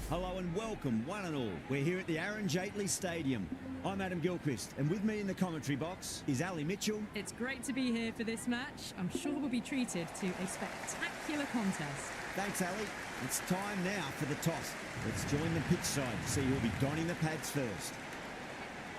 Hello and welcome, one and all. We're here at the Aaron Jaitley Stadium. I'm Adam Gilchrist, and with me in the commentary box is Ali Mitchell. It's great to be here for this match. I'm sure we'll be treated to a spectacular contest. Thanks, Ali. It's time now for the toss. Let's join the pitch side to see who'll be donning the pads first.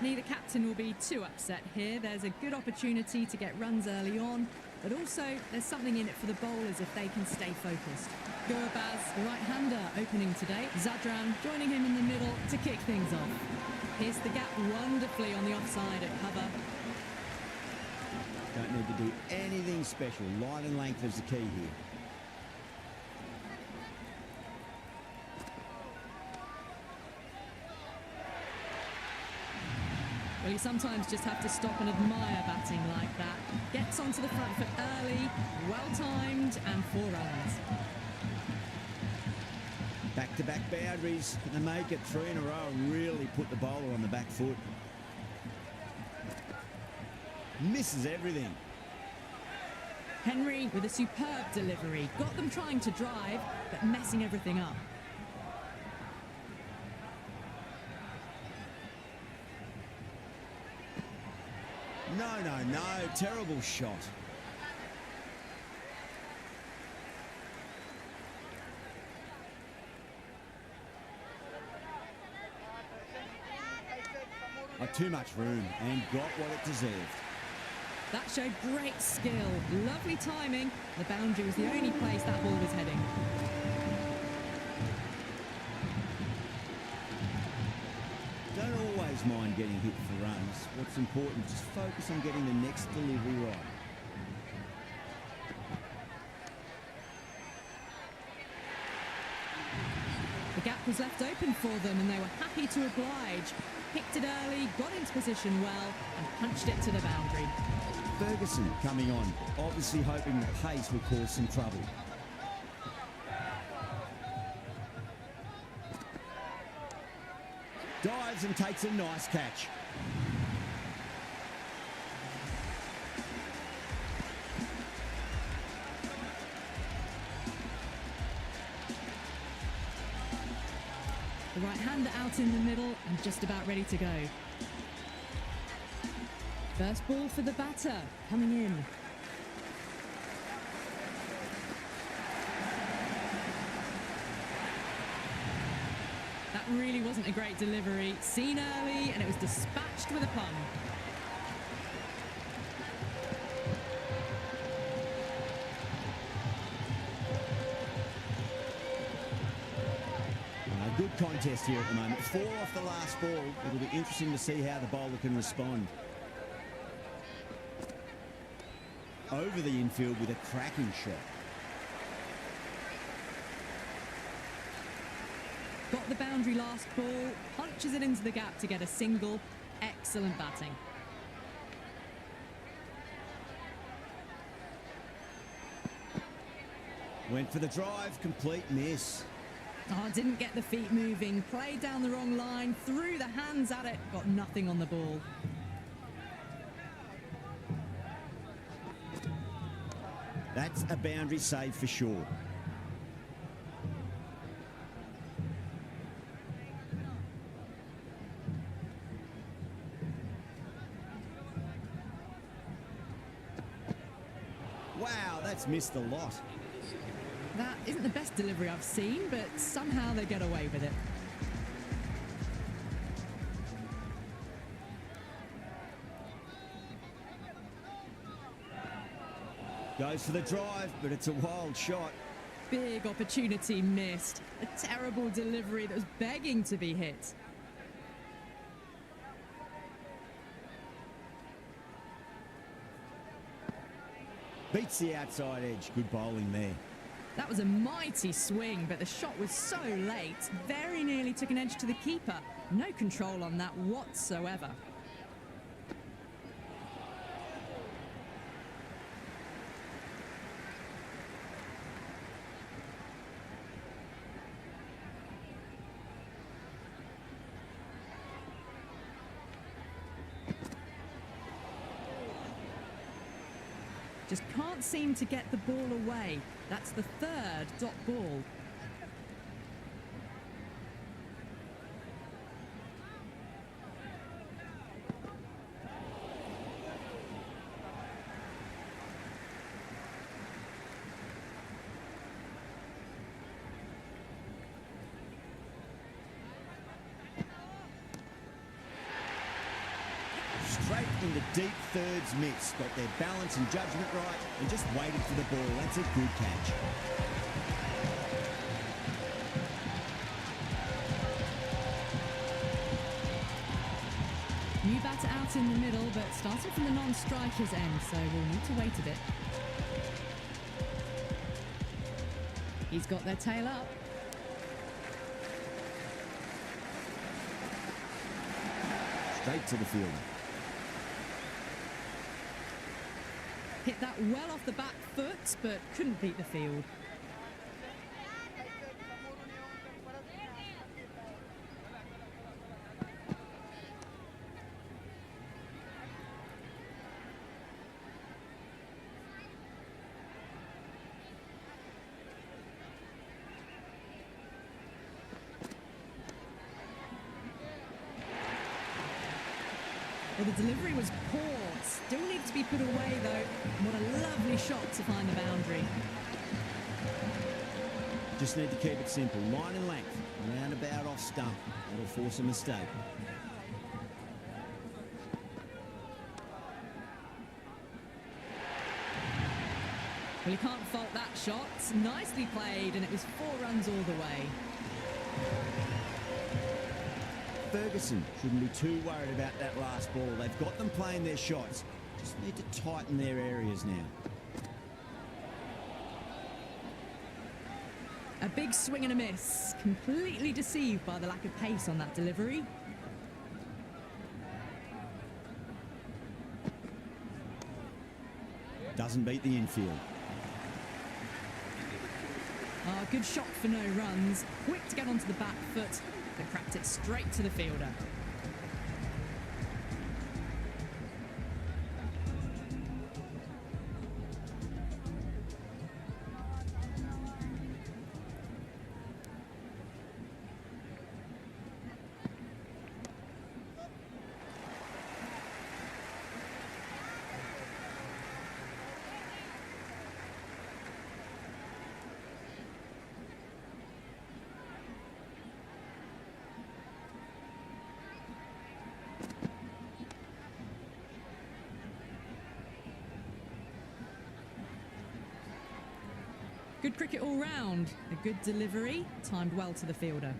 Neither captain will be too upset here. There's a good opportunity to get runs early on, but also there's something in it for the bowlers if they can stay focused. Gurbaz, the right-hander, opening today. Zadran joining him in the middle to kick things off. Pierced the gap wonderfully on the offside at cover. Don't need to do anything special. Line and length is the key here. Well, you sometimes just have to stop and admire batting like that. Gets onto the front foot early, well-timed, and 4 runs. Back-to-back boundaries. Can they make it 3 in a row and really put the bowler on the back foot? Misses everything. Henry with a superb delivery. Got them trying to drive, but messing everything up. No. Terrible shot. Too much room and got what it deserved. That showed great skill. Lovely timing. The boundary was the only place that ball was heading. Don't always mind getting hit for runs. What's important is just focus on getting the next delivery right. The gap was left open for them and they were happy to oblige. Picked it early, got into position well and punched it to the boundary. Ferguson coming on, obviously hoping the pace will cause some trouble. Dives and takes a nice catch. The right-hander out in the middle and just about ready to go. First ball for the batter, coming in. That really wasn't a great delivery. Seen early and it was dispatched with a pun. Good contest here at the moment. 4 off the last ball. It'll be interesting to see how the bowler can respond. Over the infield with a cracking shot. Got the boundary last ball, punches it into the gap to get a single. Excellent batting. Went for the drive, complete miss. Oh, didn't get the feet moving, played down the wrong line, threw the hands at it, got nothing on the ball. That's a boundary save for sure. Wow, that's missed a lot. That isn't the best delivery I've seen, but somehow they get away with it. Goes for the drive, but it's a wild shot. Big opportunity missed. A terrible delivery that was begging to be hit. Beats the outside edge. Good bowling there. That was a mighty swing, but the shot was so late. Very nearly took an edge to the keeper. No control on that whatsoever. Just can't seem to get the ball away. That's the 3rd dot ball. deep thirds miss, got their balance and judgment right, and just waited for the ball. That's a good catch. New batter out in the middle, but starting from the non-striker's end, so we'll need to wait a bit. He's got their tail up. Straight to the fielder. Hit that well off the back foot, but couldn't beat the field. Well, the delivery was poor. Still needs to be put away, though. What a lovely shot to find the boundary. Just need to keep it simple. Line and length. Round about off stump. That'll force a mistake. Well, you can't fault that shot. Nicely played, and it was 4 runs all the way. Ferguson shouldn't be too worried about that last ball. They've got them playing their shots. Just need to tighten their areas now. A big swing and a miss. Completely deceived by the lack of pace on that delivery. Doesn't beat the infield. Oh, good shot for no runs. Quick to get onto the back foot. They cracked it straight to the fielder. Good cricket all round. A good delivery, timed well to the fielder.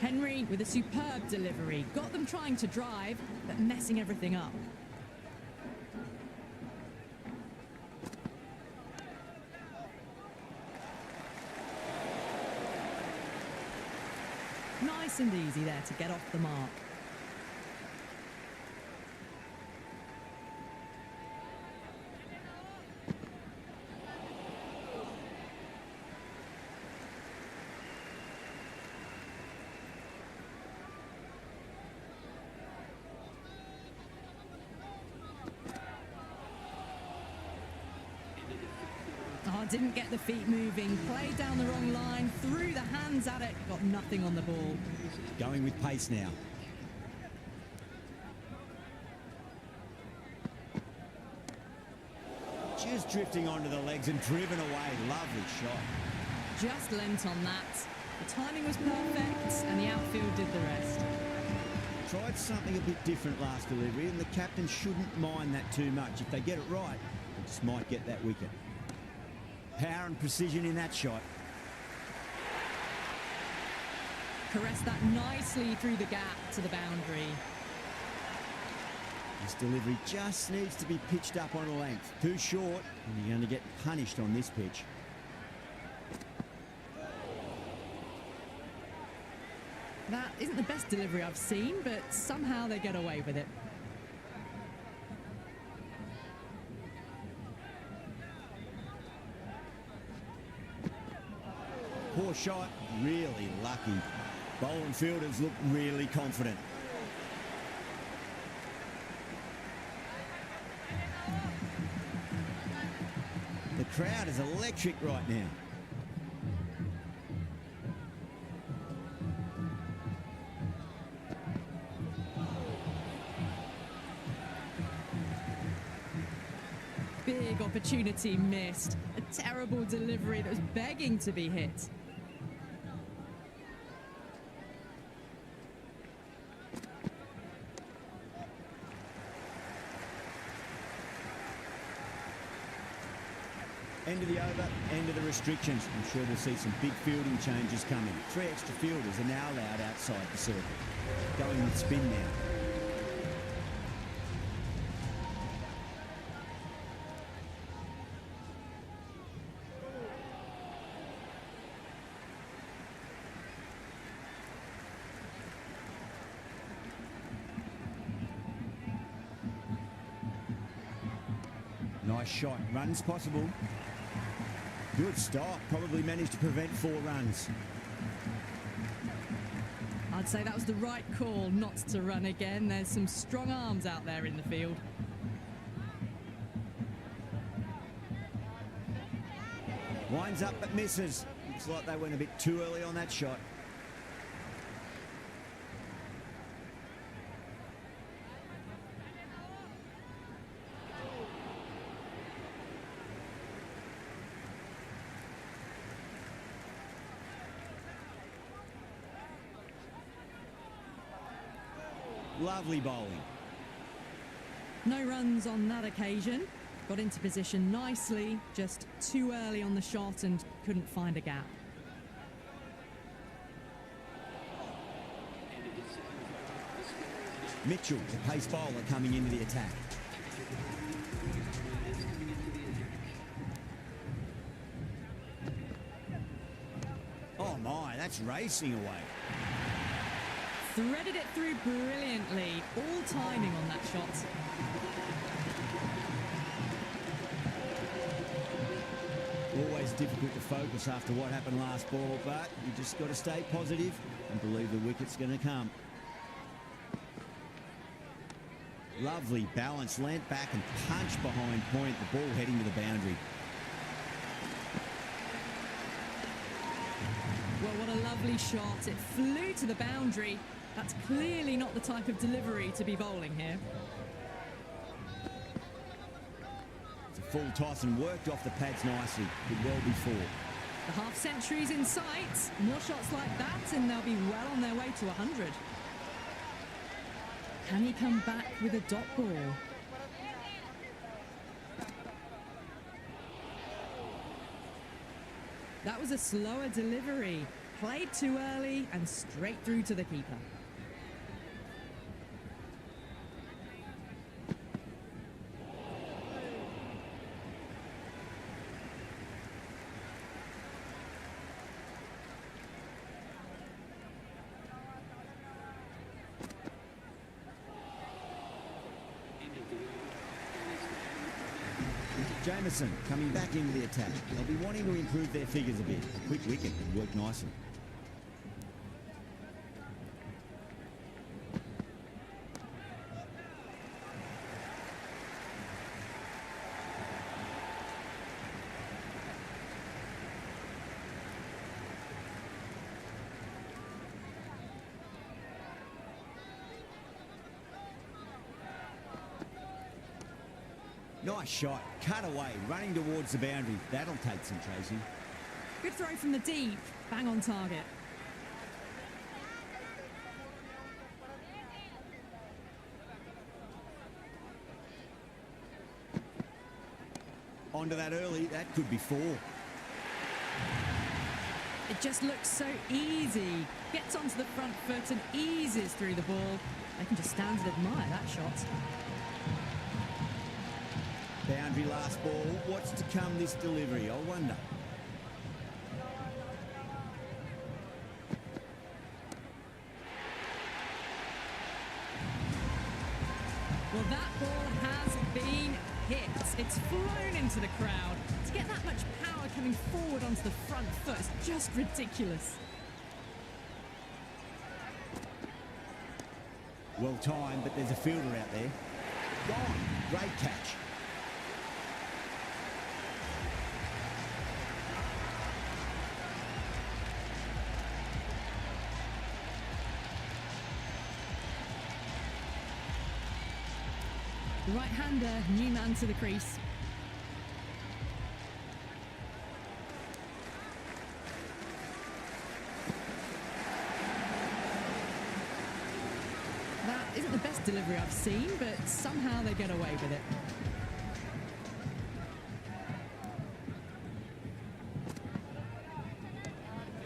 Henry with a superb delivery. Got them trying to drive, but messing everything up. Nice and easy there to get off the mark. Oh, didn't get the feet moving. Played down the wrong line, threw the hands at it, got nothing on the ball. Going with pace now. Just drifting onto the legs and driven away. Lovely shot. Just lent on that. The timing was perfect, and the outfield did the rest. Tried something a bit different last delivery, and the captain shouldn't mind that too much. If they get it right, they just might get that wicket. Power and precision in that shot. Caressed that nicely through the gap to the boundary. This delivery just needs to be pitched up on a length. Too short, and you're going to get punished on this pitch. That isn't the best delivery I've seen, but somehow they get away with it. Poor shot, really lucky. Bowling fielders look really confident. The crowd is electric right now. big opportunity missed. A terrible delivery that was begging to be hit. End of the over, end of the restrictions. I'm sure we'll see some big fielding changes coming. 3 extra fielders are now allowed outside the circle. Going with spin now. Nice shot. Runs possible. Good stop. Probably managed to prevent 4 runs. I'd say that was the right call not to run again. There's some strong arms out there in the field. Winds up but misses. Looks like they went a bit too early on that shot. Lovely bowling. No runs on that occasion. Got into position nicely, just too early on the shot and couldn't find a gap. Mitchell, the pace bowler, coming into the attack. Oh my, that's racing away. Threaded it through brilliantly. All timing on that shot. Always difficult to focus after what happened last ball, but you just got to stay positive and believe the wicket's going to come. Lovely balance, leant back and punched behind point, the ball heading to the boundary. Well, what a lovely shot. It flew to the boundary. That's clearly not the type of delivery to be bowling here. It's a full toss and worked off the pads nicely. Did well before. The half century's in sight. More shots like that and they'll be well on their way to 100. Can he come back with a dot ball? That was a slower delivery. Played too early and straight through to the keeper. Jamieson coming back into the attack. They'll be wanting to improve their figures a bit. A quick wicket would work nicely. Nice shot, cut away, running towards the boundary. That'll take some chasing. Good throw from the deep, bang on target. Onto that early, that could be 4. It just looks so easy. Gets onto the front foot and eases through the ball. They can just stand and admire that shot. Boundary last ball. What's to come this delivery? I wonder. Well, that ball has been hit. It's flown into the crowd. To get that much power coming forward onto the front foot is just ridiculous. Well timed, but there's a fielder out there. Gone. Great catch. The right-hander, new man to the crease. isn't the best delivery I've seen, but somehow they get away with it.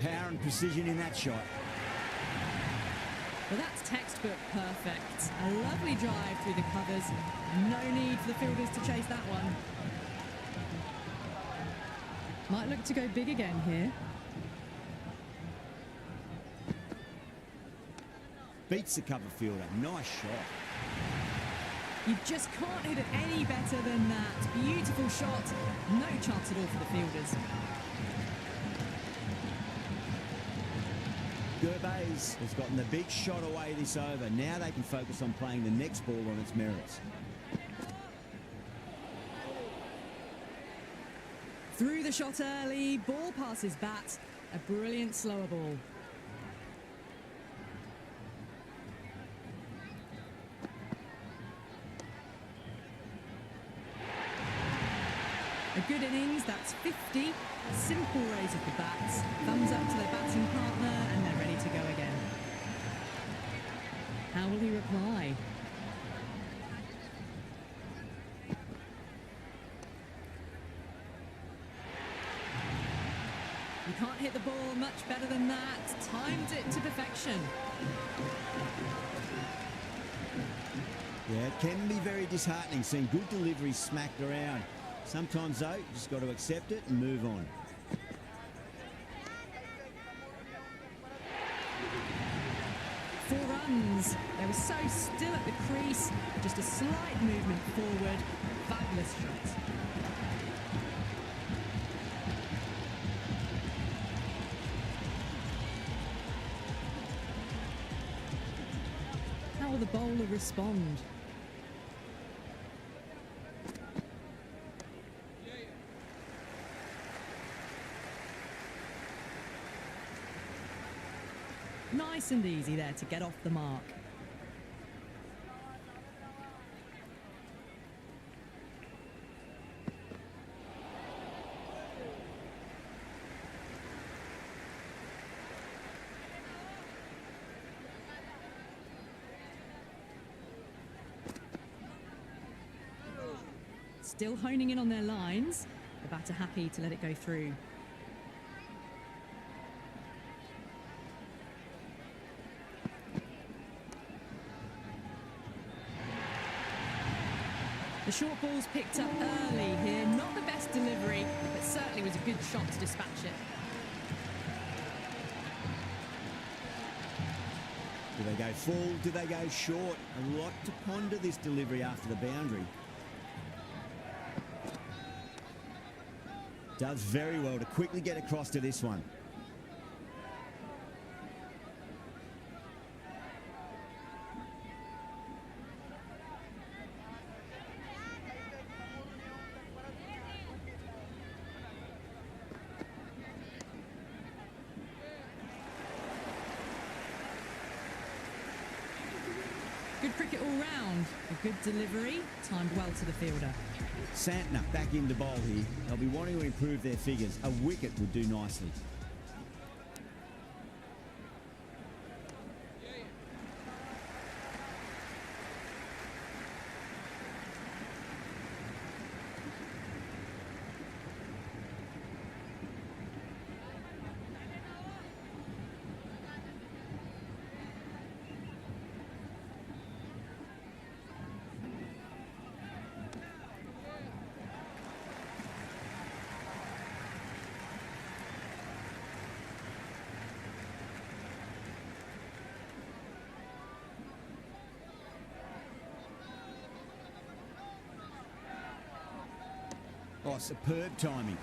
Power and precision in that shot. Well, that's textbook perfect. A lovely drive through the covers. No need for the fielders to chase that one. Might look to go big again here. Beats the cover fielder. Nice shot. You just can't hit it any better than that. Beautiful shot. No chance at all for the fielders. Gervais has gotten the big shot away this over. Now they can focus on playing the next ball on its merits. Through the shot early, ball passes bat. A brilliant slower ball. A good innings, that's 50. Simple raise of the bats. Thumbs up to their batting partner and they're ready to go again. How will he reply? You can't hit the ball much better than that. Timed it to perfection. Yeah, it can be very disheartening seeing good deliveries smacked around. Sometimes, though, you just got to accept it and move on. Four runs. They were so still at the crease. Just a slight movement forward. Fabulous shot. How will the bowler respond? Nice and easy there to get off the mark. Still honing in on their lines. The batter happy to let it go through. The short ball's picked up early here. Not the best delivery, but certainly was a good shot to dispatch it. Do they go full? Do they go short? A lot to ponder this delivery after the boundary. Does very well to quickly get across to this one. Good cricket all round. A good delivery, timed well to the fielder. Santner back in the bowl here. They'll be wanting to improve their figures. A wicket would do nicely. Oh, superb timing.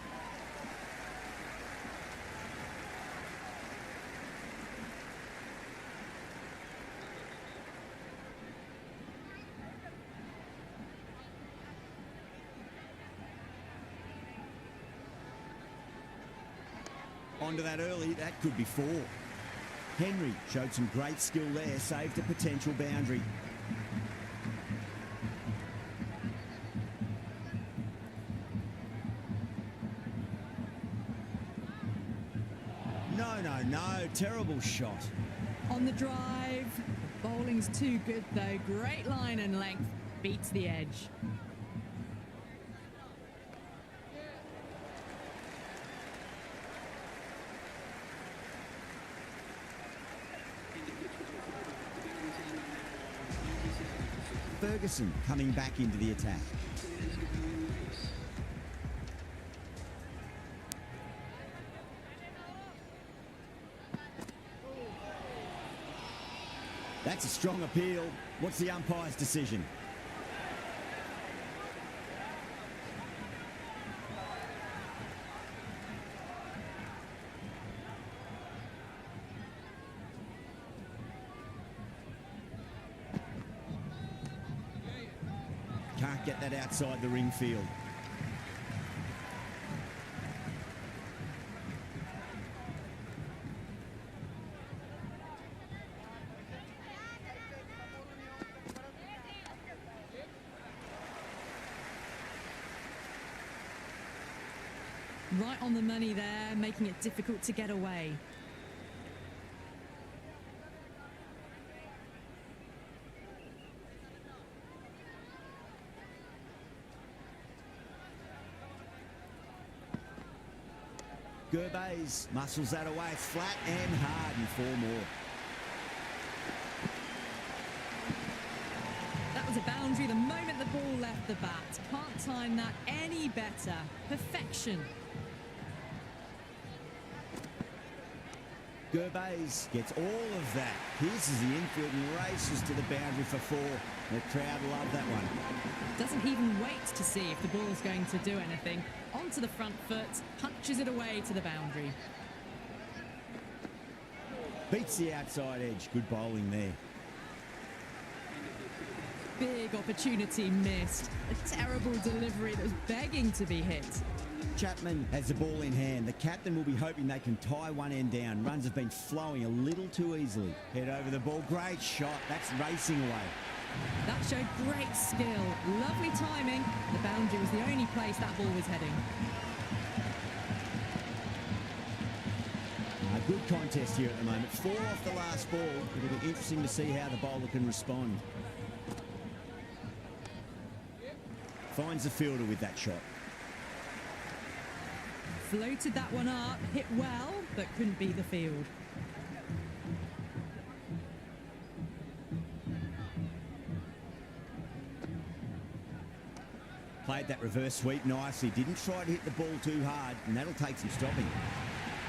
Onto that early, that could be four. Henry showed some great skill there, saved a potential boundary. No, terrible shot. On the drive, Bowling's too good though. Great line and length. Beats the edge. Ferguson coming back into the attack. That's a strong appeal. What's the umpire's decision? Can't get that outside the ring field. Right on the money there, making it difficult to get away. Gervais muscles that away flat and hard and 4 more. That was a boundary the moment the ball left the bat. Can't time that any better. Perfection. Gervais gets all of that. Pierces the infield and races to the boundary for 4. The crowd love that one. Doesn't even wait to see if the ball's going to do anything. Onto the front foot, punches it away to the boundary. Beats the outside edge. Good bowling there. Big opportunity missed. A terrible delivery that was begging to be hit. Chapman has the ball in hand. The captain will be hoping they can tie one end down. Runs have been flowing a little too easily. Head over the ball. Great shot. That's racing away. That showed great skill. Lovely timing. The boundary was the only place that ball was heading. A good contest here at the moment. 4 off the last ball. It'll be interesting to see how the bowler can respond. Finds the fielder with that shot. Floated that one up, hit well, but couldn't beat the field. Played that reverse sweep nicely. Didn't try to hit the ball too hard, and that'll take some stopping.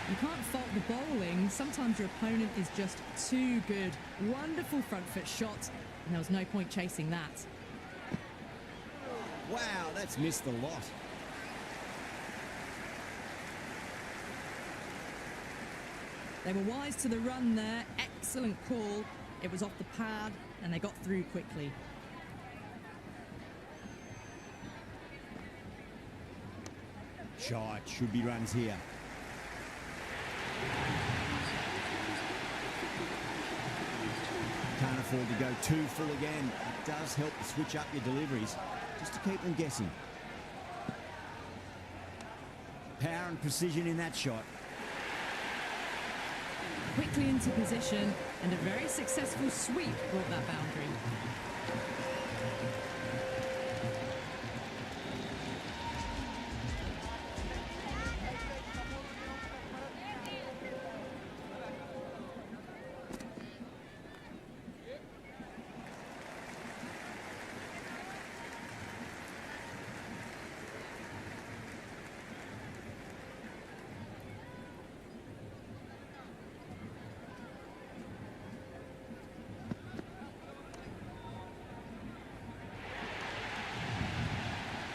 You can't fault the bowling. Sometimes your opponent is just too good. Wonderful front foot shot, and there was no point chasing that. Wow, that's missed a lot. They were wise to the run there. Excellent call. It was off the pad, and they got through quickly. Shot. Should be runs here. Can't afford to go too full again. It does help to switch up your deliveries, just to keep them guessing. Power and precision in that shot. Quickly into position, and a very successful sweep brought that boundary.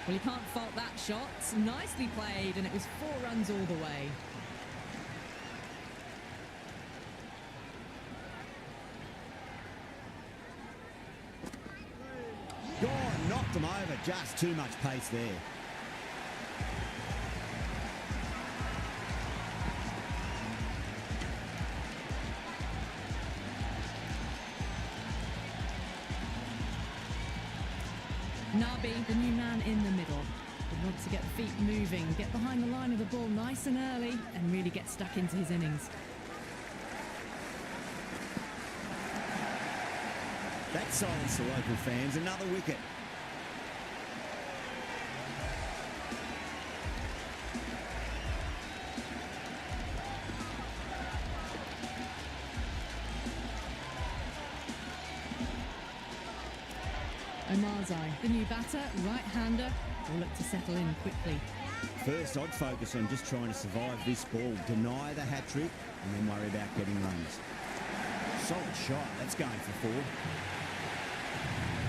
Well, you can't fault that shot. Nicely played, and it was 4 runs all the way. Gone, knocked them over. Just too much pace there. Nabi, the new man in the middle, would want to get the feet moving, get behind the line of the ball nice and early, and really get stuck into his innings. That silenced the local fans. Another wicket. Omarzai, the new batter, right-hander, will look to settle in quickly. First, I'd focus on just trying to survive this ball, deny the hat-trick, and then worry about getting runs. Solid shot. That's going for 4.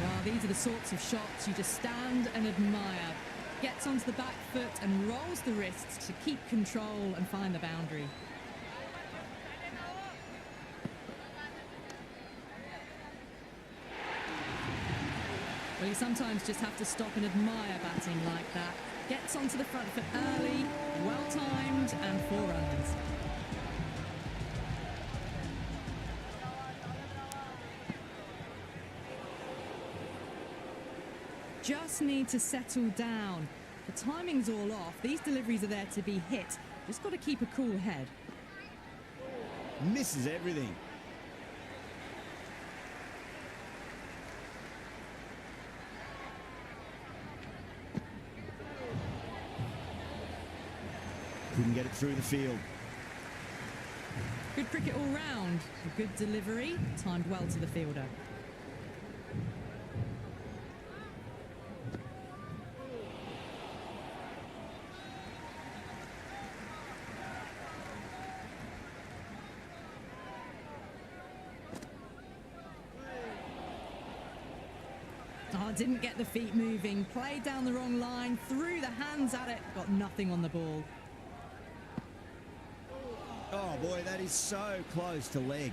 Well, these are the sorts of shots you just stand and admire. Gets onto the back foot and rolls the wrists to keep control and find the boundary. Well, you sometimes just have to stop and admire batting like that. Gets onto the front foot early, well-timed, and 4 runs. Just need to settle down. The timing's all off. These deliveries are there to be hit. Just got to keep a cool head. Misses everything. Couldn't get it through the field. Good cricket all round. A good delivery, timed well to the fielder. Oh, didn't get the feet moving. Played down the wrong line, threw the hands at it, got nothing on the ball. Oh boy, that is so close to leg.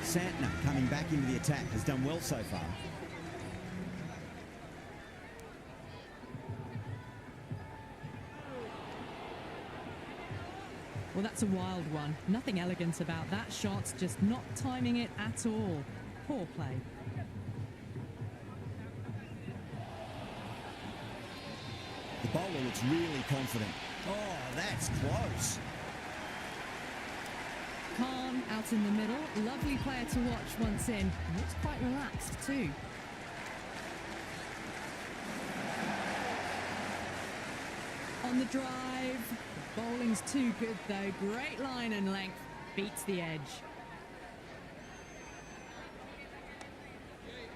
Santner coming back into the attack has done well so far. Well, that's a wild one. Nothing elegant about that shot, just not timing it at all. Poor play. The bowler looks really confident. Oh, that's close. Khan out in the middle. Lovely player to watch once in. Looks quite relaxed too. On the drive. Bowling's too good though. Great line and length. Beats the edge.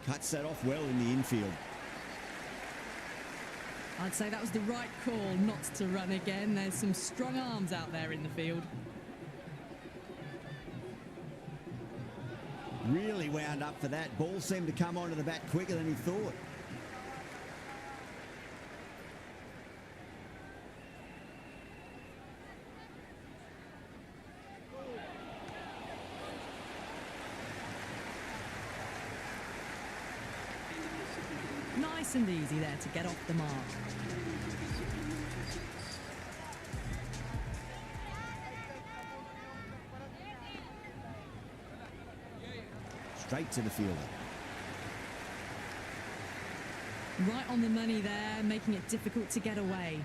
Cuts that off well in the infield. I'd say that was the right call not to run again. There's some strong arms out there in the field. Really wound up for that. Ball seemed to come onto the bat quicker than he thought. Nice and easy there to get off the mark. Straight to the fielder. Right on the money there, making it difficult to get away.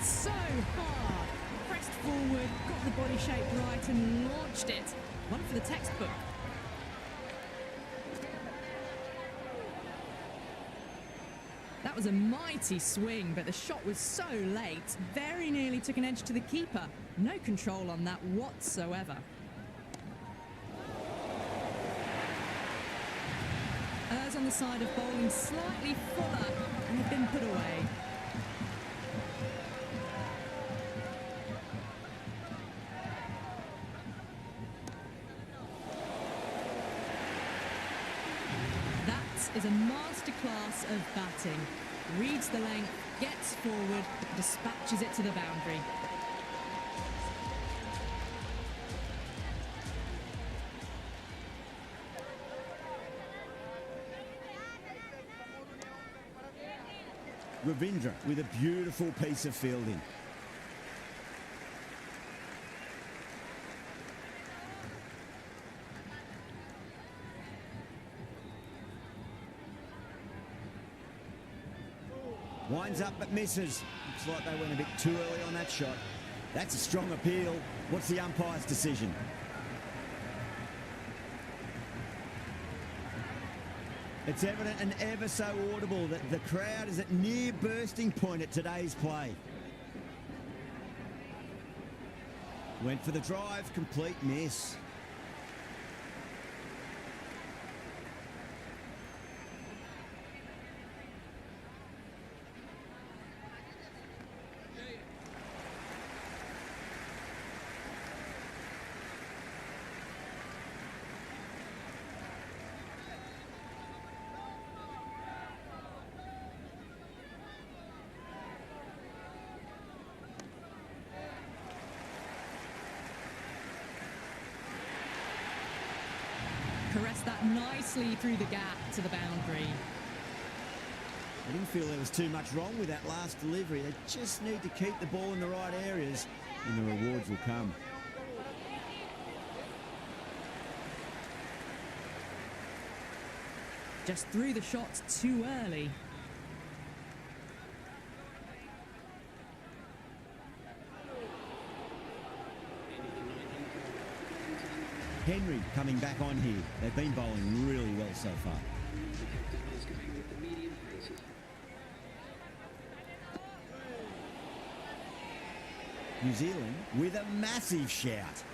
So hard. Pressed forward, got the body shape right and launched it. One for the textbook. That was a mighty swing, but the shot was so late. Very nearly took an edge to the keeper. No control on that whatsoever. Errs on the side of bowling slightly fuller and have been put away. Is a masterclass of batting. Reads the length, gets forward, dispatches it to the boundary. Ravindra with a beautiful piece of fielding. Lines up but misses. Looks like they went a bit too early on that shot. That's a strong appeal. What's the umpire's decision? It's evident and ever so audible that the crowd is at near bursting point at today's play. Went for the drive, complete miss. Caressed that nicely through the gap to the boundary. I didn't feel there was too much wrong with that last delivery. They just need to keep the ball in the right areas and the rewards will come. Just threw the shot too early. Henry coming back on here. They've been bowling really well so far. New Zealand with a massive shout.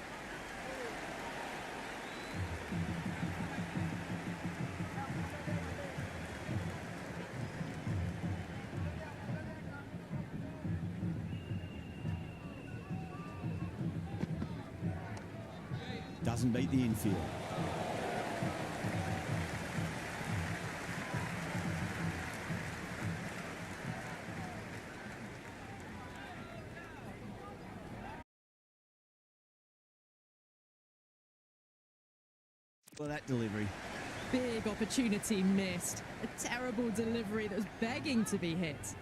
Doesn't beat the infield. For that delivery. Big opportunity missed. A terrible delivery that was begging to be hit.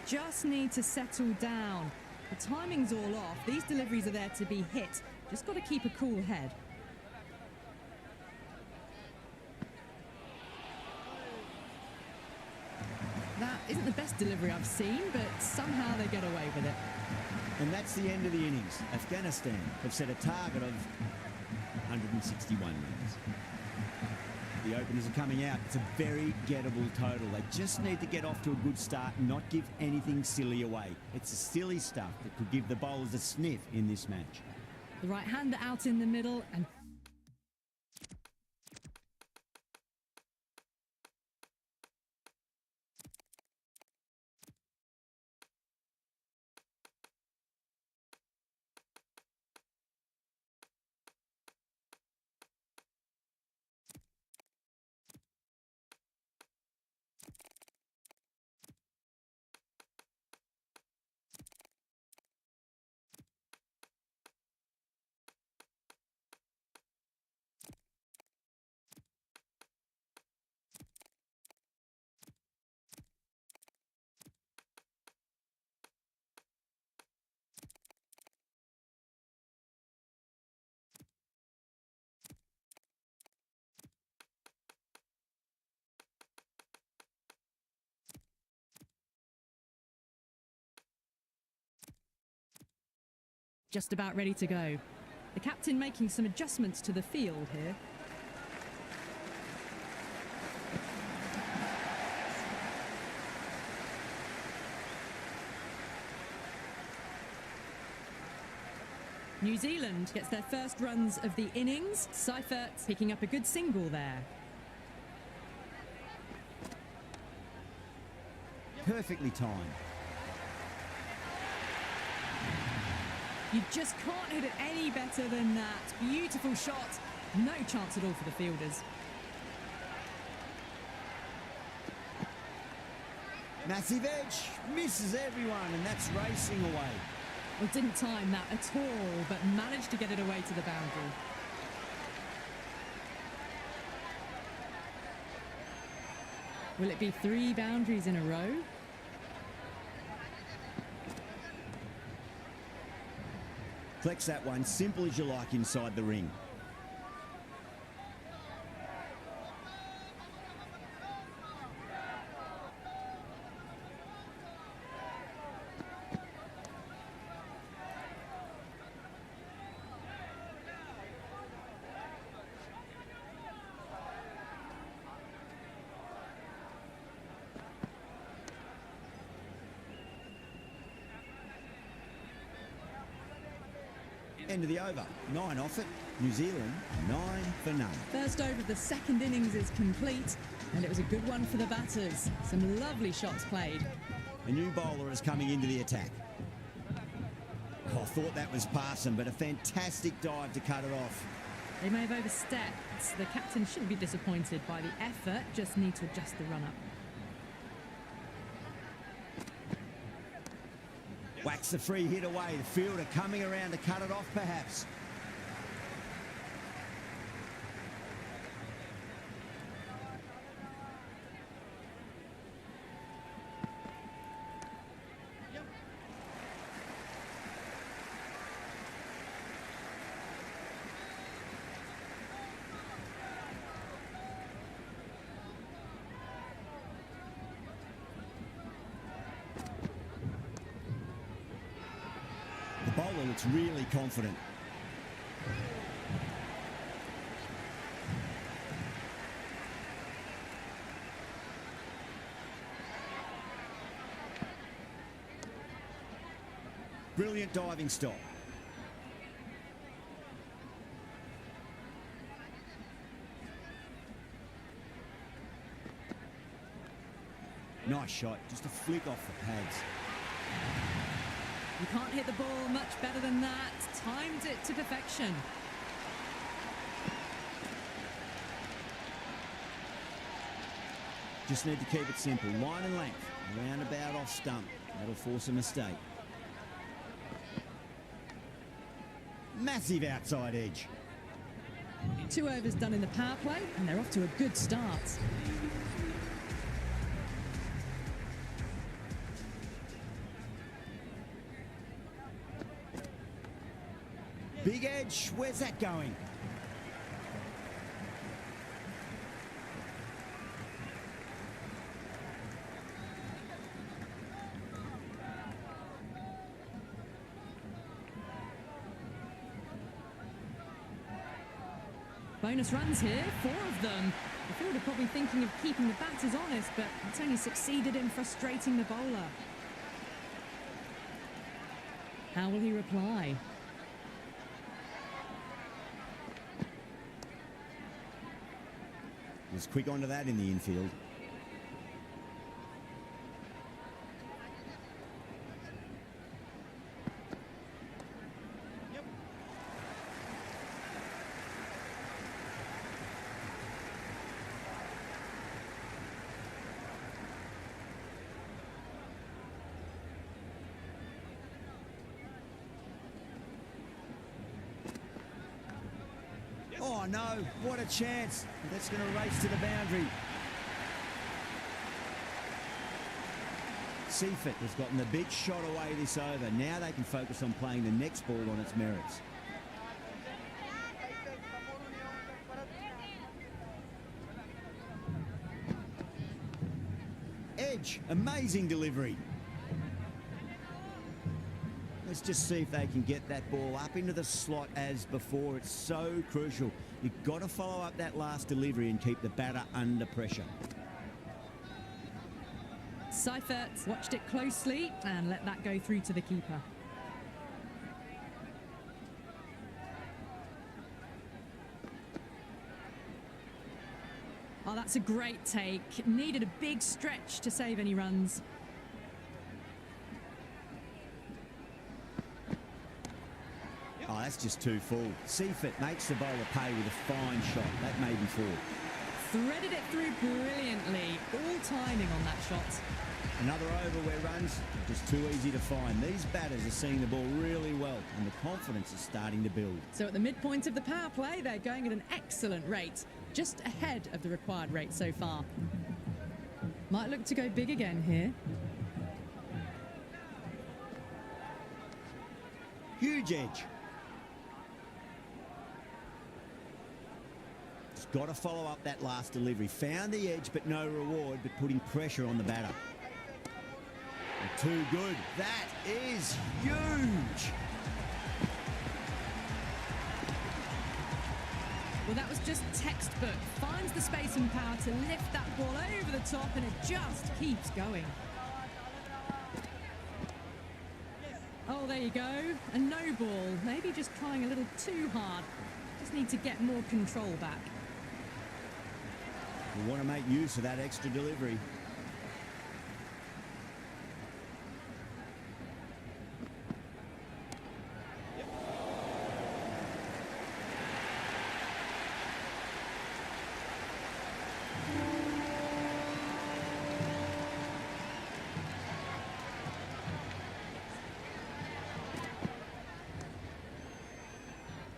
Just need to settle down. The timing's all off. These deliveries are there to be hit. Just got to keep a cool head. That isn't the best delivery I've seen, but somehow they get away with it. And that's the end of the innings. Afghanistan have set a target of 161 runs. The openers are coming out. It's a very gettable total. They just need to get off to a good start and not give anything silly away. It's the silly stuff that could give the bowlers a sniff in this match. The right-hander out in the middle and... just about ready to go. The captain making some adjustments to the field here. New Zealand gets their first runs of the innings. Seifert picking up a good single there. Perfectly timed. You just can't hit it any better than that. Beautiful shot. No chance at all for the fielders. Massive edge. Misses everyone, and that's racing away. Well, didn't time that at all, but managed to get it away to the boundary. Will it be 3 boundaries in a row? Flex that one, simple as you like inside the ring. End of the over. 9 off it. New Zealand, 9 for none. First over of the second innings is complete, and it was a good one for the batters. Some lovely shots played. A new bowler is coming into the attack. Oh, I thought that was passing, but a fantastic dive to cut it off. They may have overstepped. The captain shouldn't be disappointed by the effort, just need to adjust the run-up. Whacks the free hit away. The fielder coming around to cut it off, perhaps. The bowler looks really confident. Brilliant diving stop. Nice shot, just a flick off the pads. You can't hit the ball much better than that. Timed it to perfection. Just need to keep it simple. Line and length. Roundabout off stump. That'll force a mistake. Massive outside edge. 2 overs done in the power play, and they're off to a good start. Big edge. Where's that going? Bonus runs here, 4 of them. The fielder probably thinking of keeping the batters honest, but it's only succeeded in frustrating the bowler. How will he reply? Was quick onto that in the infield. Oh no, what a chance. That's going to race to the boundary. Seifert has gotten the big shot away this over. Now they can focus on playing the next ball on its merits. Edge, amazing delivery. Let's just see if they can get that ball up into the slot as before. It's so crucial. You've got to follow up that last delivery and keep the batter under pressure. Seifert watched it closely and let that go through to the keeper. Oh, that's a great take. Needed a big stretch to save any runs. Oh, that's just too full. Seifert makes the bowler pay with a fine shot. That may be 4. Threaded it through brilliantly. All timing on that shot. Another over where runs are just too easy to find. These batters are seeing the ball really well, and the confidence is starting to build. So at the midpoint of the power play, they're going at an excellent rate, just ahead of the required rate so far. Might look to go big again here. Huge edge. He's got to follow up that last delivery. Found the edge, but no reward, but putting pressure on the batter. And too good. That is huge. Well, that was just textbook. Finds the space and power to lift that ball over the top, and it just keeps going. Oh, there you go. A no ball. Maybe just trying a little too hard. Just need to get more control back. We want to make use of that extra delivery.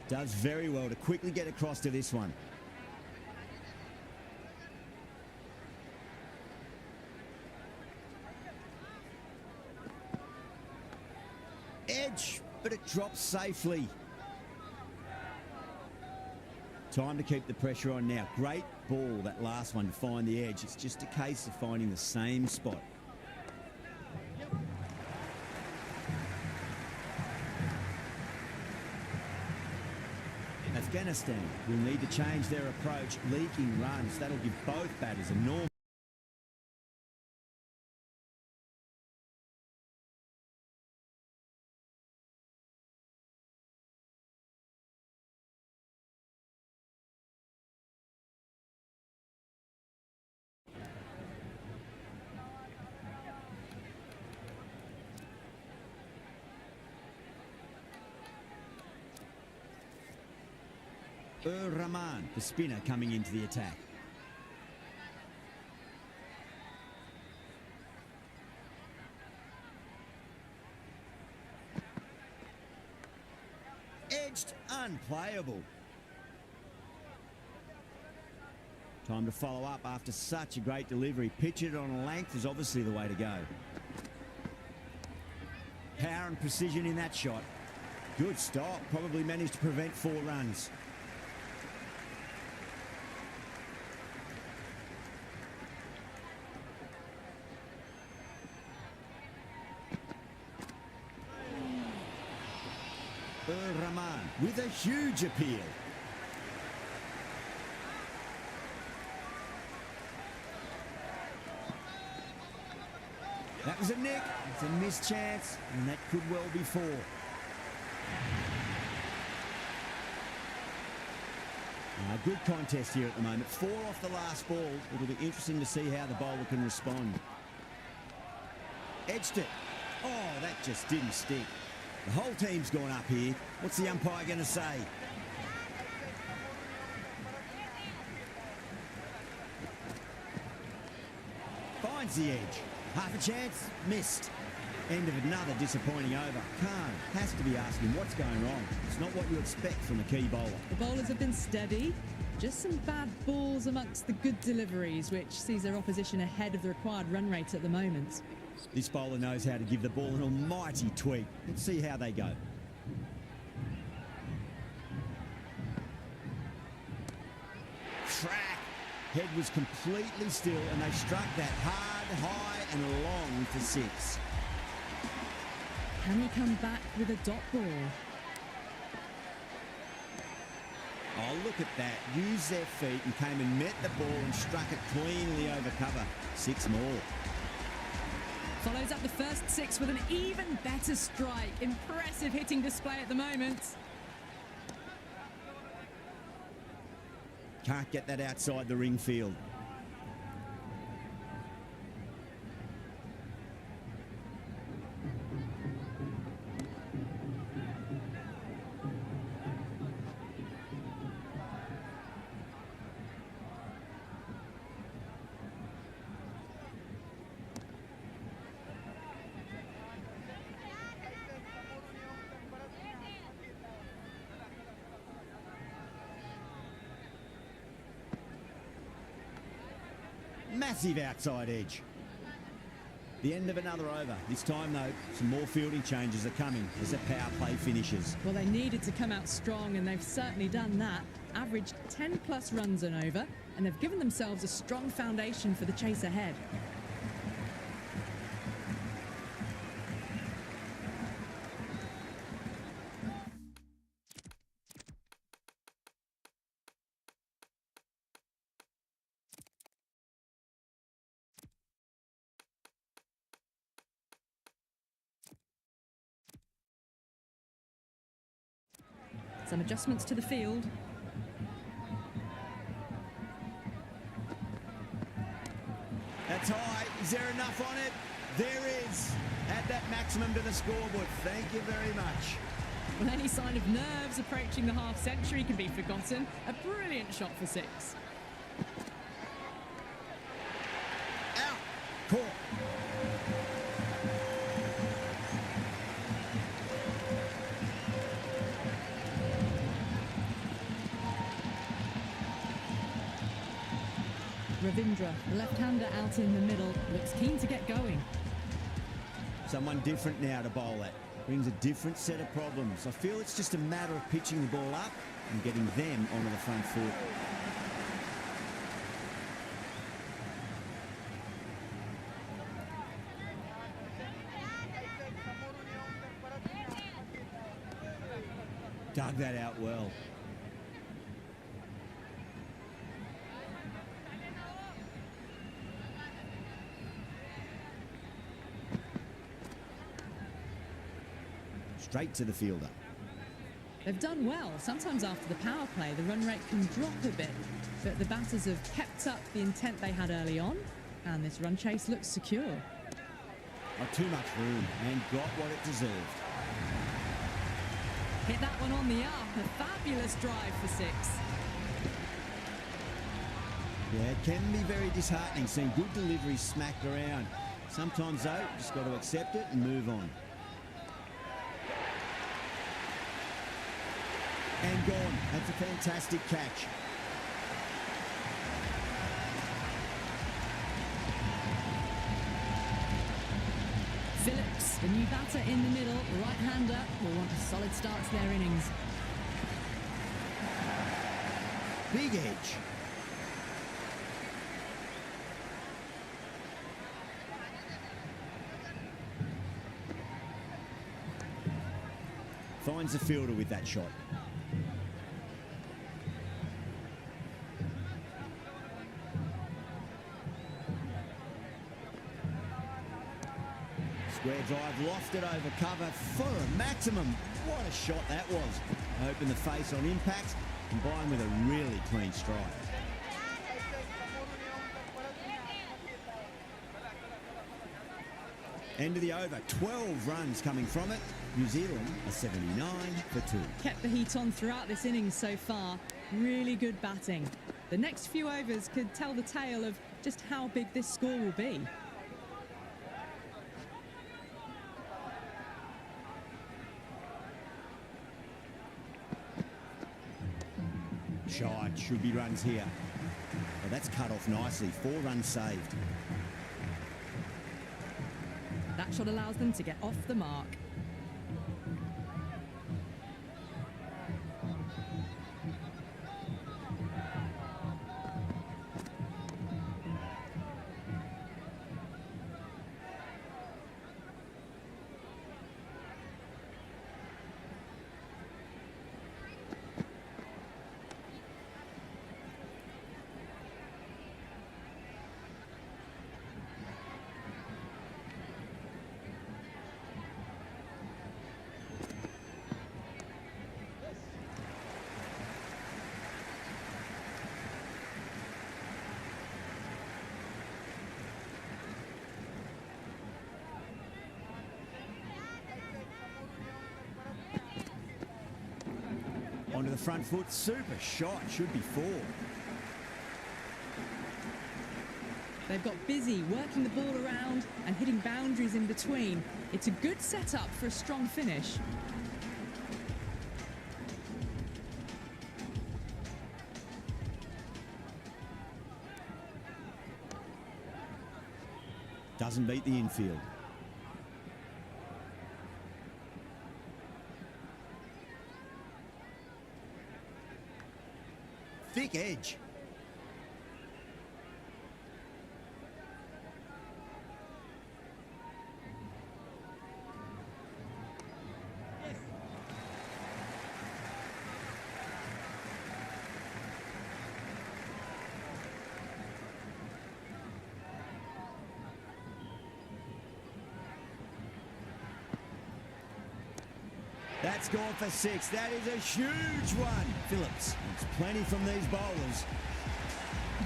Does very well to quickly get across to this one. Edge, but it drops safely. Time to keep the pressure on now. Great ball, that last one, to find the edge. It's just a case of finding the same spot. Afghanistan will need to change their approach. Leaking runs, that'll give both batters a normal. Rahman, the spinner, coming into the attack. Edged, unplayable. Time to follow up after such a great delivery. Pitch it on length is obviously the way to go. Power and precision in that shot. Good stop. Probably managed to prevent 4 runs. Rahman with a huge appeal. That was a nick. It's a missed chance, and that could well be 4. Good contest here at the moment. 4 off the last ball. It'll be interesting to see how the bowler can respond. Edged it. Oh, that just didn't stick. The whole team's gone up here. What's the umpire going to say? Finds the edge. Half a chance. Missed. End of another disappointing over. Khan has to be asking what's going wrong. It's not what you expect from a key bowler. The bowlers have been steady. Just some bad balls amongst the good deliveries, which sees their opposition ahead of the required run rate at the moment. This bowler knows how to give the ball an almighty tweak. Let's see how they go. Track. Head was completely still, and they struck that hard, high and long for 6. Can he come back with a dot ball? Oh, look at that. Used their feet and came and met the ball and struck it cleanly over cover. 6 more. Follows up the first 6 with an even better strike. Impressive hitting display at the moment. Can't get that outside the ring field. Massive outside edge. The end of another over. This time, though, some more fielding changes are coming as the power play finishes. Well, they needed to come out strong, and they've certainly done that. Averaged 10+ runs and over, and they've given themselves a strong foundation for the chase ahead. Some adjustments to the field. That's high. Is there enough on it? There is. Add that maximum to the scoreboard. Thank you very much. Well, any sign of nerves approaching the half-century can be forgotten. A brilliant shot for 6. Out. Caught. Ravindra, the left-hander out in the middle, looks keen to get going. Someone different now to bowl at. Brings a different set of problems. I feel it's just a matter of pitching the ball up and getting them onto the front foot. Dug that out well. Straight to the fielder. They've done well. Sometimes after the power play, the run rate can drop a bit, but the batters have kept up the intent they had early on, and this run chase looks secure. Not too much room, and got what it deserved. Hit that one on the up. A fabulous drive for 6. Yeah, it can be very disheartening seeing good deliveries smacked around. Sometimes, though, just got to accept it and move on. And gone. That's a fantastic catch. Phillips, the new batter in the middle, right-hander, will want a solid start to their innings. Big edge. Finds the fielder with that shot. Square drive lofted over cover for a maximum. What a shot that was. Open the face on impact, combined with a really clean strike. End of the over, 12 runs coming from it. New Zealand are 79 for 2. Kept the heat on throughout this innings so far. Really good batting. The next few overs could tell the tale of just how big this score will be. Shot, should be runs here. Well, that's cut off nicely. 4 runs saved. That shot allows them to get off the mark. Onto the front foot, super shot, should be 4. They've got busy working the ball around and hitting boundaries in between. It's a good setup for a strong finish. Doesn't beat the infield. Thick edge. That's gone for 6. That is a huge one. Phillips needs plenty from these bowlers.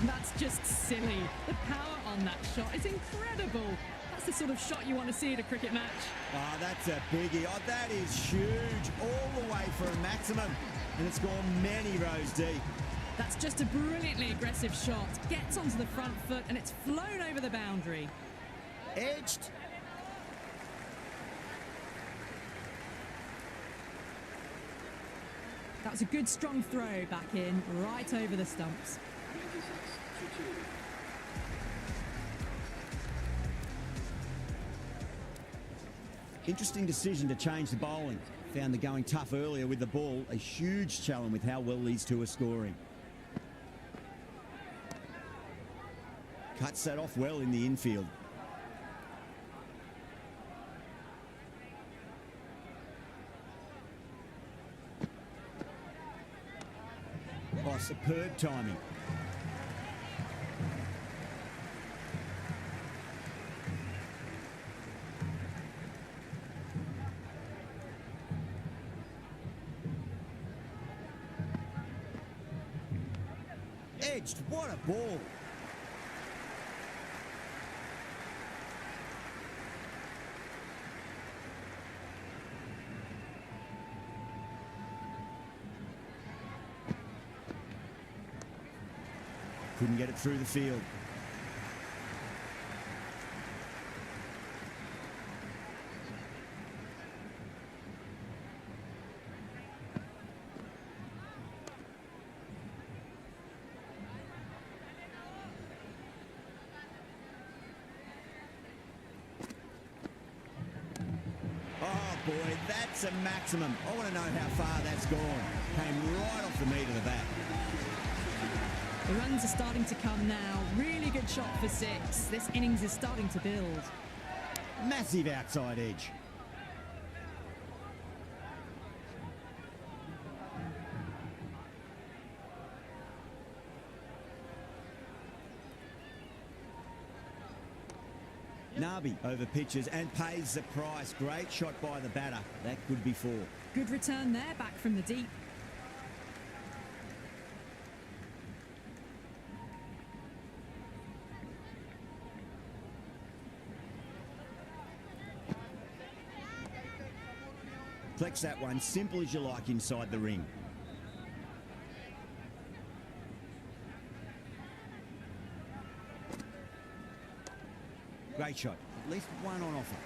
That's just silly. The power on that shot is incredible. That's the sort of shot you want to see at a cricket match. Oh, that's a biggie. Oh, that is huge. All the way for a maximum. And it's gone many rows deep. That's just a brilliantly aggressive shot. Gets onto the front foot and it's flown over the boundary. Edged. That was a good strong throw back in, right over the stumps. Interesting decision to change the bowling. Found the going tough earlier with the ball. A huge challenge with how well these two are scoring. Cuts that off well in the infield. Oh, superb timing. Edged, what a ball. Couldn't get it through the field. Oh boy, that's a maximum. I want to know how far that's gone. Came right off the meat of the bat. The runs are starting to come now. Really good shot for 6. This innings is starting to build. Massive outside edge. Nabi over pitches and pays the price. Great shot by the batter. That could be 4. Good return there, back from the deep. Flex that one, simple as you like inside the ring. Great shot, at least one on offer.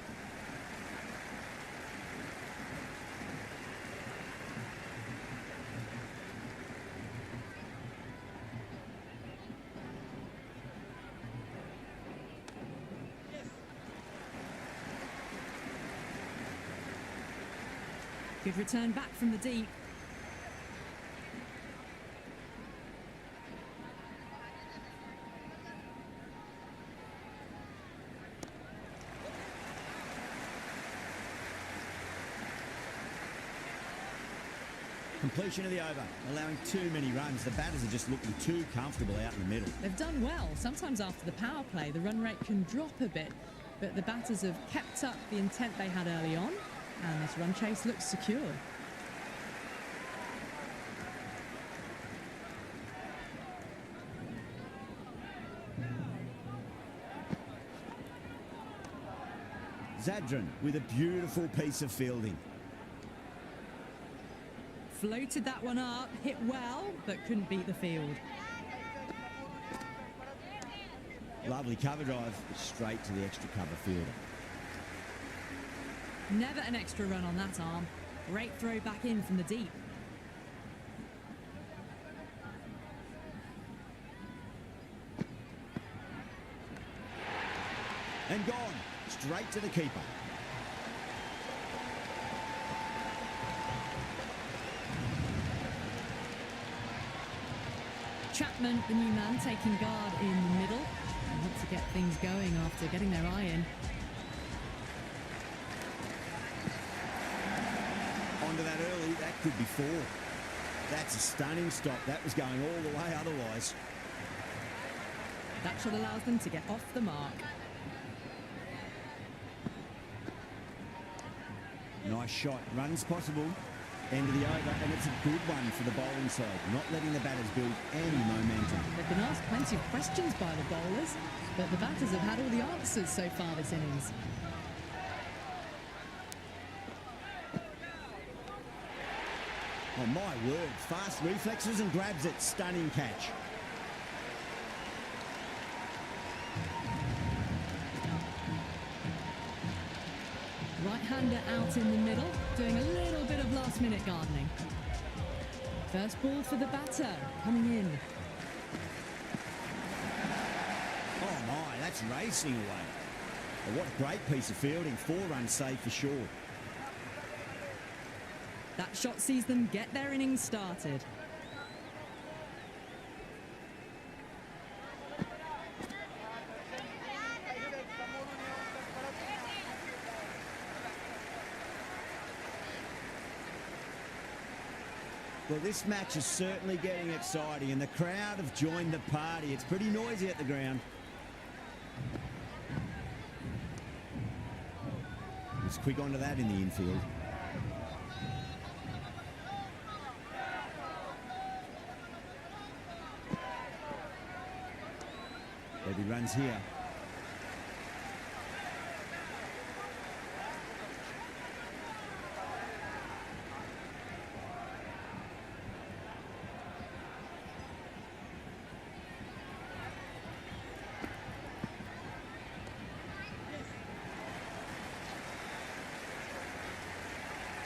Good return back from the deep. Completion of the over, allowing too many runs. The batters are just looking too comfortable out in the middle. They've done well. Sometimes after the power play, the run rate can drop a bit, but the batters have kept up the intent they had early on, and this run chase looks secure. Zadran with a beautiful piece of fielding. Floated that one up, hit well, but couldn't beat the field. Lovely cover drive, straight to the extra cover fielder. Never an extra run on that arm. Great throw back in from the deep. And gone. Straight to the keeper. Chapman, the new man, taking guard in the middle. They want to get things going after getting their eye in. Onto that early, that could be 4. That's a stunning stop. That was going all the way otherwise. That shot allows them to get off the mark. Nice shot. Runs possible. End of the over, and it's a good one for the bowling side. Not letting the batters build any momentum. They've been asked plenty of questions by the bowlers, but the batters have had all the answers so far this innings. Oh, my word. Fast reflexes and grabs it. Stunning catch. Right-hander out in the middle, doing a little bit of last-minute gardening. First ball for the batter, coming in. Oh, my. That's racing away. Oh, what a great piece of fielding. 4 runs saved for sure. That shot sees them get their innings started. Well, this match is certainly getting exciting, and the crowd have joined the party. It's pretty noisy at the ground. It's quick onto that in the infield. There'll be runs here.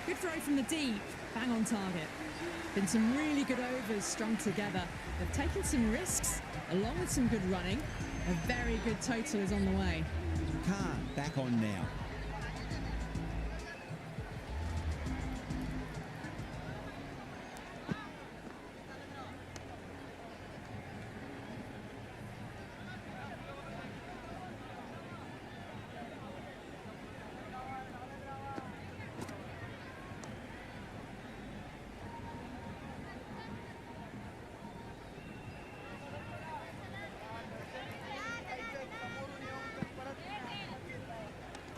Good throw from the deep, bang on target. Been some really good overs strung together. They've taken some risks, along with some good running. A very good total is on the way. Khan back on now.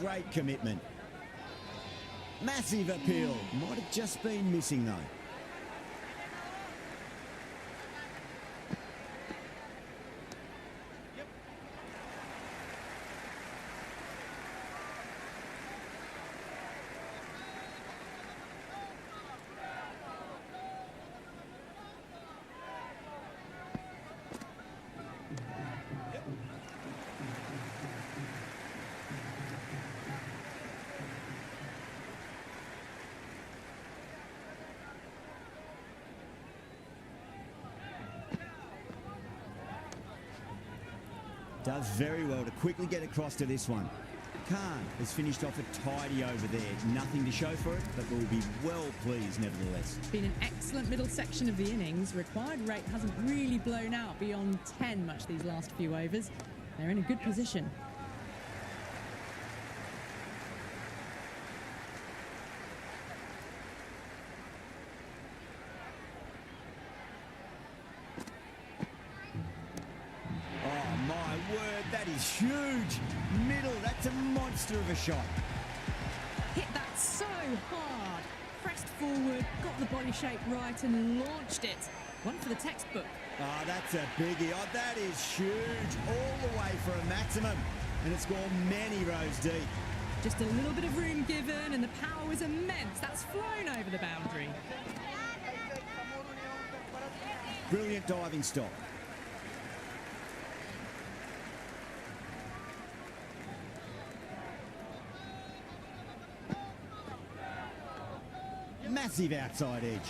Great commitment. Massive appeal. Might have just been missing though. Does very well to quickly get across to this one. Khan has finished off a tidy over there. Nothing to show for it, but will be well pleased nevertheless. Been an excellent middle section of the innings. Required rate hasn't really blown out beyond 10 much these last few overs. They're in a good position. That is huge. Middle, that's a monster of a shot. Hit that so hard. Pressed forward, got the body shape right and launched it. One for the textbook. Oh, that's a biggie. Oh, that is huge. All the way for a maximum. And it's gone many rows deep. Just a little bit of room given and the power was immense. That's flown over the boundary. Brilliant diving stop. Massive outside edge.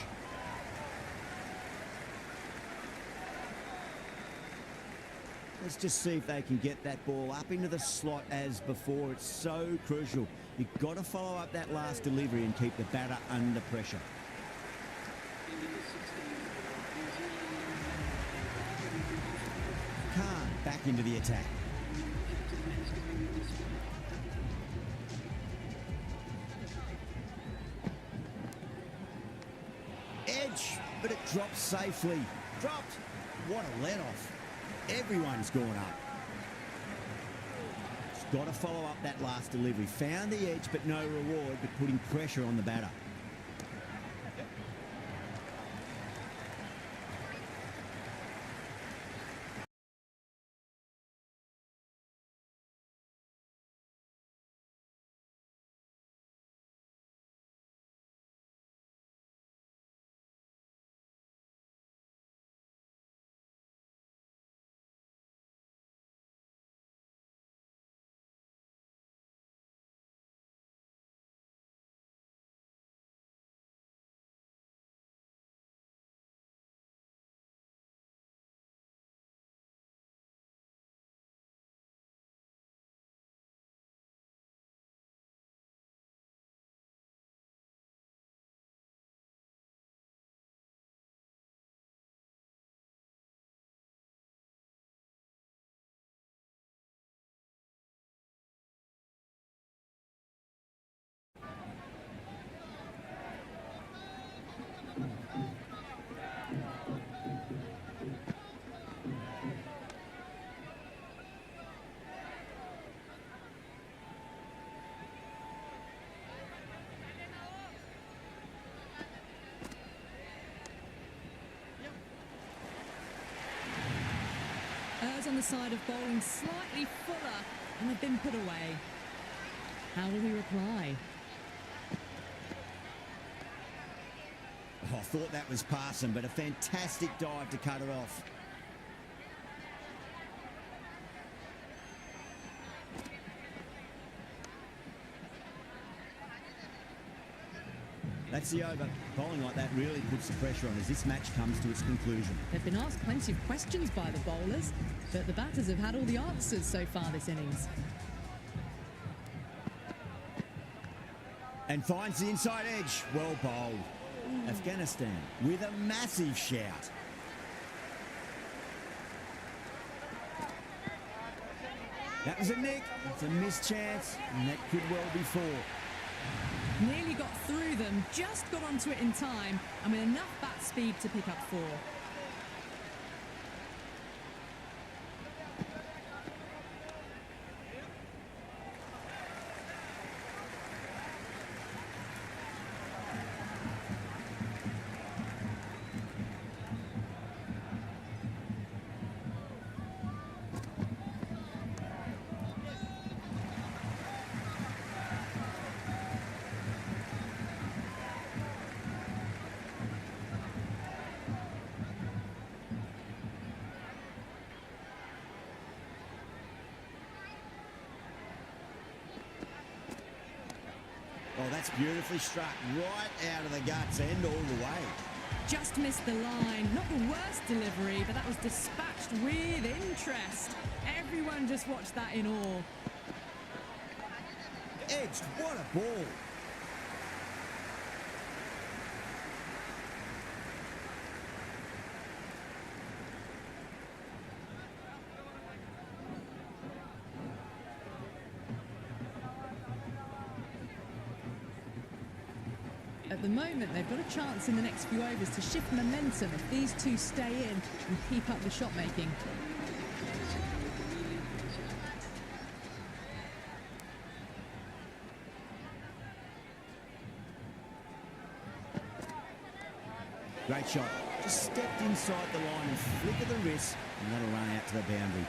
Let's just see if they can get that ball up into the slot as before. It's so crucial. You've got to follow up that last delivery and keep the batter under pressure. Khan back into the attack. Edge, but it drops safely. Dropped. What a let-off. Everyone's gone up. It's got to follow up that last delivery. Found the edge, but no reward, but putting pressure on the batter. On the side of bowling slightly fuller, and they've been put away. How will he reply? Oh, I thought that was passing, but a fantastic dive to cut it off. That's the over. Bowling like that really puts the pressure on as this match comes to its conclusion. They've been asked plenty of questions by the bowlers, but the batters have had all the answers so far this innings. And finds the inside edge. Well bowled. Afghanistan with a massive shout. That was a nick. It's a missed chance, and that could well be four. Nearly got through them, just got onto it in time, and with enough bat speed to pick up four. Oh, that's beautifully struck right out of the guts and all the way. Just missed the line. Not the worst delivery, but that was dispatched with interest. Everyone just watched that in awe. Edged, what a ball. At the moment, they've got a chance in the next few overs to shift momentum if these two stay in and keep up the shot making. Great shot. Just stepped inside the line and flick of the wrist, and that'll run out to the boundary.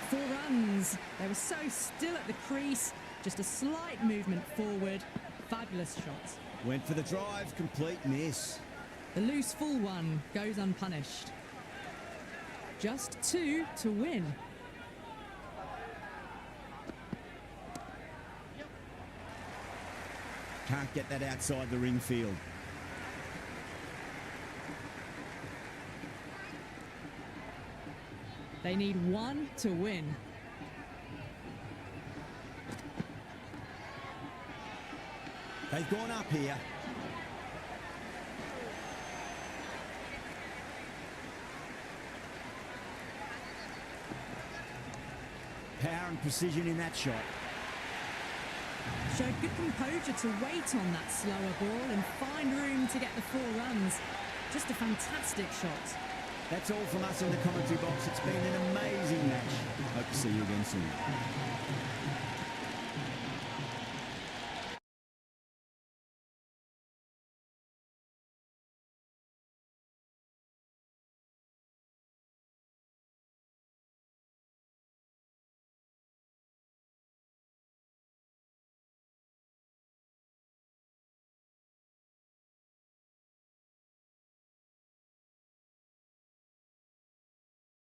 4 runs. They were so still at the crease. Just a slight movement forward. Fabulous shots. Went for the drive, complete miss. The loose full one goes unpunished. Just 2 to win. Can't get that outside the ring field. They need one to win. They've gone up here. Power and precision in that shot. Showed good composure to wait on that slower ball and find room to get the 4 runs. Just a fantastic shot. That's all from us in the commentary box. It's been an amazing match. Hope to see you again soon.